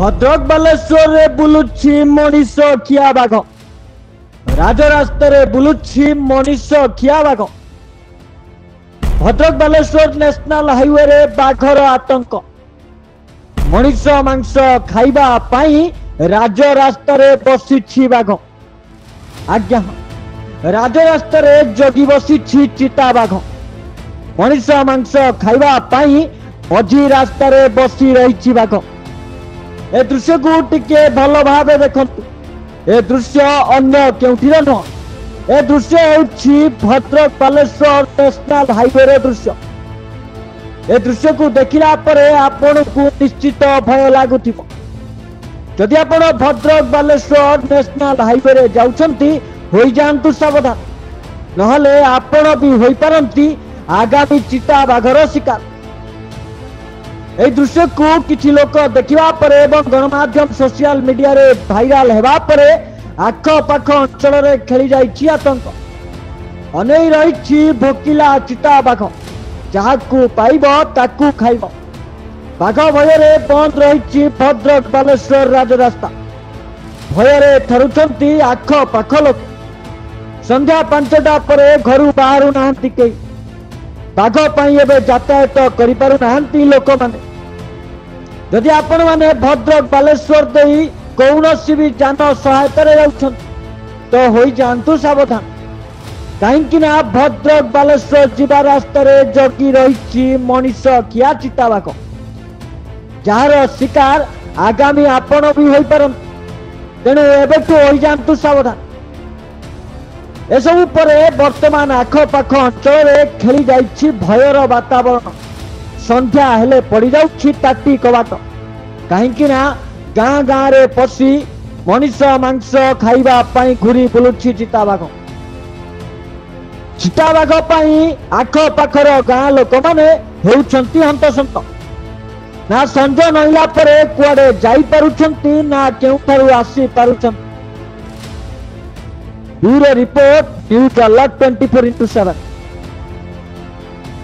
भद्रक बालेश्वर रे बुलुछि मनीष खिया बाघ राजरास्ता रे बुलुछि मनीष खिया बाघ भद्रक बालेश्वर नेशनल हाईवे रे बाघर आतंक मनीष मांस खाइबा पाई राजरास्ता रे बसिछि बाघ आज्ञा राजरास्ता रे जगी बसिछि चिता बाघ मनीष मांस खाइबा पाई मझी रास्ता रे बसी रही बाघ ए दृश्य को टिके भल भाव देखंतु ए दृश्य अन्य केउठिर न ए दृश्य होछि भद्रक बालेश्वर नेशनल हाईवे रे दृश्य ए दृश्य को देखिला परे आपण को निश्चित भय लागुथिबो जदि आपण भद्रक बालेश्वर नेशनल हाईवे रे जाउछंती होई जानतु सावधान नहले आपण भी होई पारंती आगामी चिता बाघर शिकार এই দৃশ্যକୁ କିଛି ଲୋକ ଦେଖିବା ପରେ ଏବଂ ଗଣମାଧ୍ୟମ ସୋସିଆଲ ମିଡିଆରେ ଭାଇରାଲ ହେବା ପରେ ଆଖପାଖ ଅଞ୍ଚଳରେ ଖେଳି ଯାଇଛି ଆତଙ୍କ ଅନେଇ ରହିଛି ଭୋକିଲା ଚିତା ବାଘ ଯାହାକୁ ପାଇବ ତାକୁ ଖାଇବ ବାଘ ଭୟରେ ବନ୍ଦ ରହିଛି ଭଦ୍ରକ ବାଲେଶ୍ୱର ରାଜରାସ୍ତା ଭୟରେ ଥରୁଛନ୍ତି ଆଖପାଖ ଲୋକ ସନ୍ଧ୍ୟା 5ଟା ପରେ ଘରୁ ବାହାରୁ ନାହାନ୍ତି କେହି बाघ पाई एबे यातायात करि पारु नाहंती लोक माने जदि आपण माने भद्रक बालेश्वर देई कौनसी भी जान सहायता रे जाउछन तो होई जानतु सावधान काहेकि ना भद्रक बालेश्वर जीवा रास्ता रे जगी रहिछि मनीष खिया चिता बाघ जार शिकार आगामी आपण भी होई पारन तेणु एबेठु होई जानतु सावधान एसबू पर वर्तमान आखपाख अंचल खेली जाइछि भयर वातावरण संध्या हेले पड़ी जाउछि ताटी कबाट कहीं ना गाँ गाँ रे पशि मनीष मांस खाइबा पाई घुरी बुलुछि चिताबाघ पाई आखपाखर गाँ लोक माने हेउछंती हंतसंत ना संज नईला परे कुआडे जाई पारुछंती ना केउठारु आसी पारुछंती bureau report news alert 24x7।